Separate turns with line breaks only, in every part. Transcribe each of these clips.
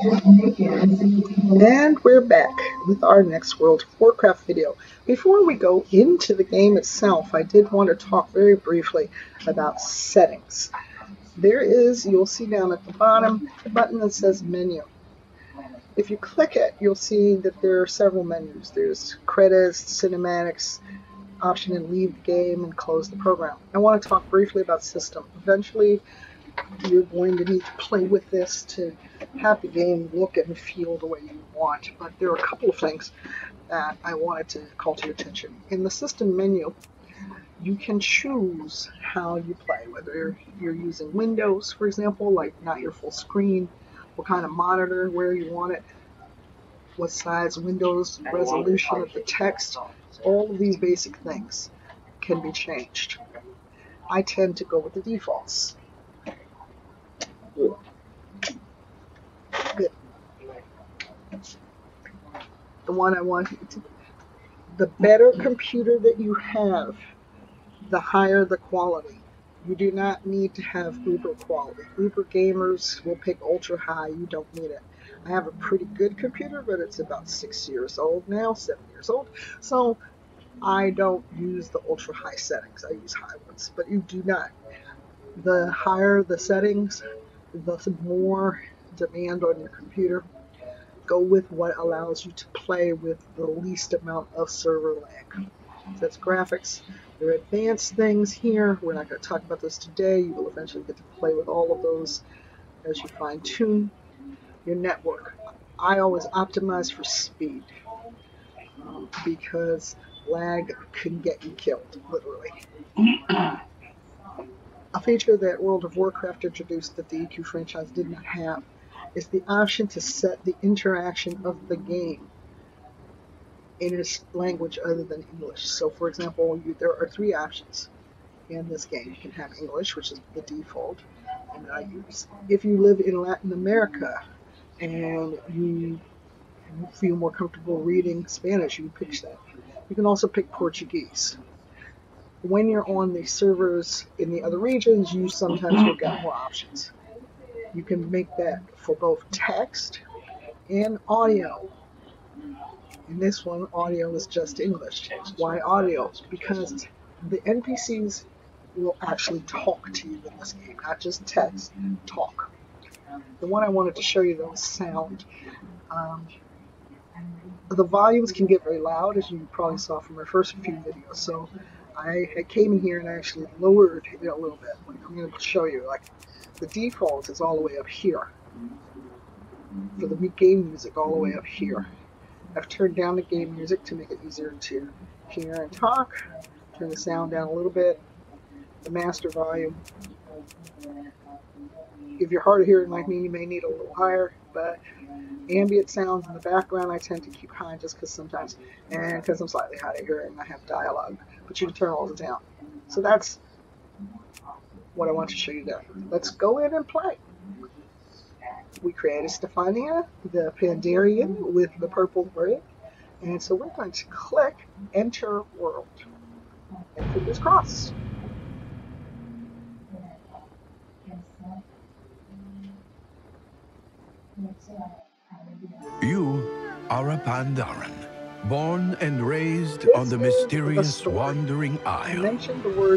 And we're back with our next World of Warcraft video. Before we go into the game itself, I did want to talk very briefly about settings. There is, you'll see down at the bottom, a button that says menu. If you click it, you'll see that there are several menus. There's credits, cinematics, option to leave the game and close the program. I want to talk briefly about system. Eventually, you're going to need to play with this to have the game look and feel the way you want. But there are a couple of things that I wanted to call to your attention. In the system menu, you can choose how you play, whether you're using Windows, for example, like not your full screen, what kind of monitor, where you want it, what size Windows, resolution of the text. All of these basic things can be changed. I tend to go with the defaults. Good. The one I want you to, the better computer that you have, the higher the quality. You do not need to have uber quality. Uber gamers will pick ultra high. You don't need it. I have a pretty good computer, but it's about 6 years old now, 7 years old. So I don't use the ultra high settings. I use high ones, but you do not. The higher the settings, the more demand on your computer. Go with what allows you to play with the least amount of server lag. So that's graphics. There are advanced things here. We're not going to talk about this today. You will eventually get to play with all of those as you fine tune your network. I always optimize for speed because lag can get you killed, literally. A feature that World of Warcraft introduced that the EQ franchise did not have is the option to set the interaction of the game in a language other than English. So, for example, there are 3 options in this game. You can have English, which is the default, and I use. If you live in Latin America and you feel more comfortable reading Spanish, you pick that. You can also pick Portuguese. When you're on the servers in the other regions, you sometimes will get more options. You can make that for both text and audio. In this one, audio is just English. Why audio? Because the NPCs will actually talk to you in this game, not just text, talk. The one I wanted to show you, though, is sound. The volumes can get very loud, as you probably saw from our first few videos. So I came in here and I actually lowered it a little bit. I'm going to show you. Like the default is all the way up here. For the game music, all the way up here. I've turned down the game music to make it easier to hear and talk. Turn the sound down a little bit. The master volume. If you're hard of hearing like me, you may need a little higher, but ambient sounds in the background I tend to keep high just because sometimes, and because I'm slightly hard of hearing, I have dialogue, but you can turn all of it down. So that's what I want to show you there. Let's go in and play. We created Stefania, the Pandarian with the purple braid, and so we're going to click Enter World, and fingers crossed.
You are a Pandaren, born and raised on the mysterious Wandering Isle.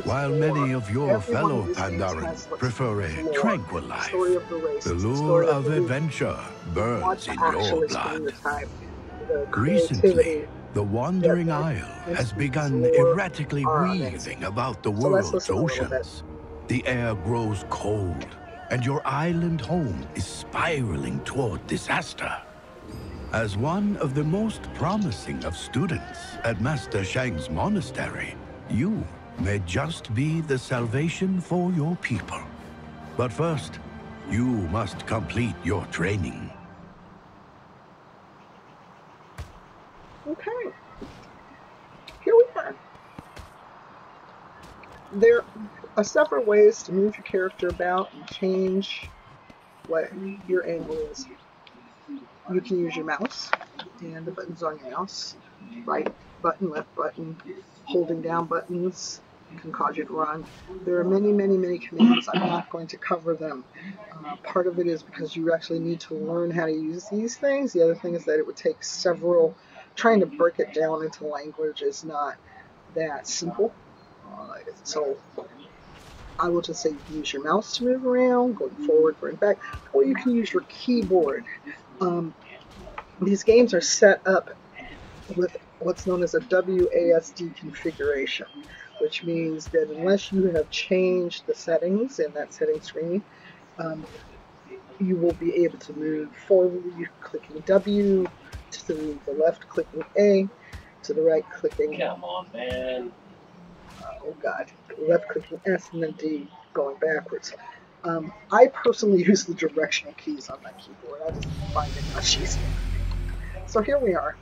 While many of your fellow Pandaren prefer a tranquil life, the lure of adventure burns in your blood. Recently, the Wandering Isle has begun erratically weaving about the world's oceans. The air grows cold, and your island home is spiraling toward disaster. As one of the most promising of students at Master Shang's monastery, you may just be the salvation for your people. But first, you must complete your training.
Okay. Here we are. There are several ways to move your character about and change what your angle is. You can use your mouse and the buttons on your mouse. Right button, left button, holding down buttons, can cause you to run. There are many, many, many commands. I'm not going to cover them. Part of it is because you actually need to learn how to use these things. The other thing is that it would take several, trying to break it down into language is not that simple. So I will just say you can use your mouse to move around, going forward, going back, or you can use your keyboard. These games are set up with what's known as a WASD configuration, which means that unless you have changed the settings in that setting screen, you will be able to move forward clicking W, to the left clicking A, to the right clicking, come on, man. Oh God, left clicking S, and then D going backwards. I personally use the directional keys on my keyboard. I just find it much easier. So here we are.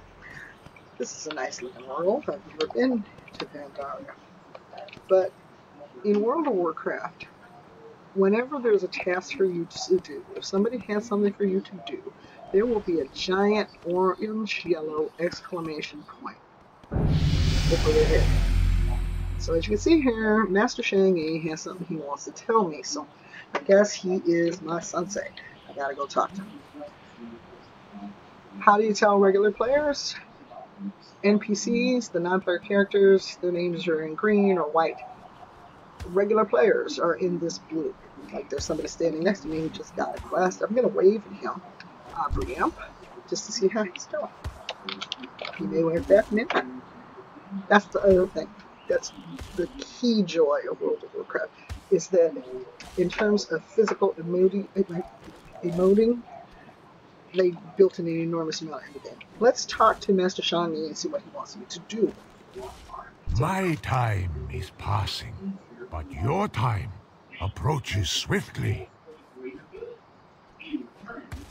This is a nice looking world. I've never been to Pandaria. But in World of Warcraft, whenever there's a task for you to do, if somebody has something for you to do, there will be a giant orange-yellow exclamation point over their head. So as you can see here, Master Shang-Yi has something he wants to tell me, so I guess he is my sensei. I gotta go talk to him. How do you tell regular players? NPCs, the non-player characters, their names are in green or white. Regular players are in this blue. Like there's somebody standing next to me who just got a quest. I'm gonna wave at him, Briamp, just to see how he's doing. He may wave back, maybe not. That's the other thing. That's the key joy of World of Warcraft, is that in terms of physical emoting, they built in an enormous amount into the game. Let's talk to Master Shang-Yi and see what he wants me to do.
My time is passing, but your time approaches swiftly.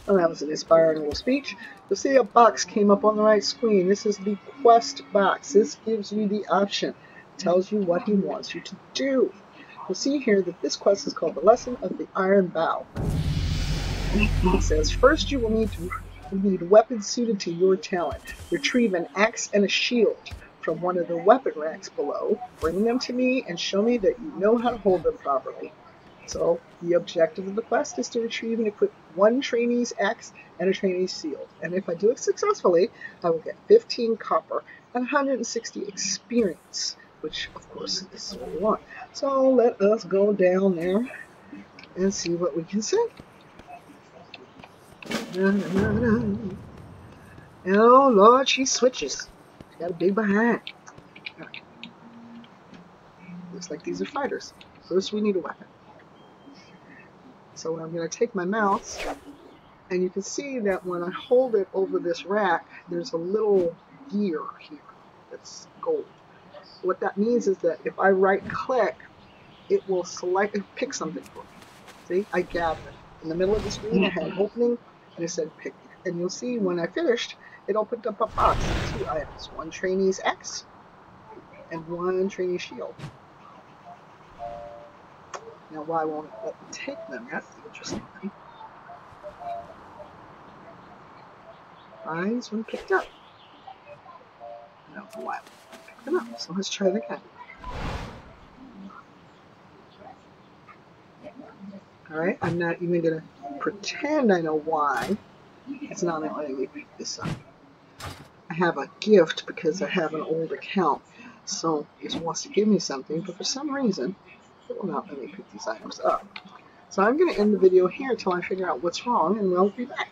Well, that was an inspiring little speech. You'll see a box came up on the right screen. This is the quest box. This gives you the option. It tells you what he wants you to do. You'll see here that this quest is called the Lesson of the Iron Bow. It says, first you will need weapons suited to your talent. Retrieve an axe and a shield from one of the weapon racks below. Bring them to me and show me that you know how to hold them properly. So the objective of the quest is to retrieve and equip one trainee's axe and a trainee's shield. And if I do it successfully, I will get 15 copper and 160 experience, which of course is what we want. So let us go down there and see what we can see. Oh Lord, she switches. She got a big behind. Right. Looks like these are fighters. First we need a weapon. So I'm going to take my mouse, and you can see that when I hold it over this rack, there's a little gear here that's gold. What that means is that if I right click, it will pick something for me. See, I gathered it. In the middle of the screen, I had an opening, and it said pick. And you'll see when I finished, it opened up a box with 2 items. One trainee's axe, and one trainee's shield. Now, why won't it let me take them? That's the interesting thing. This one picked up. I don't know why I picked them up, so let's try it again. Alright, I'm not even going to pretend I know why it's not letting me pick this up. I have a gift because I have an old account, so it wants to give me something, but for some reason, it will not let me pick these items up. So I'm going to end the video here until I figure out what's wrong, and we'll be back.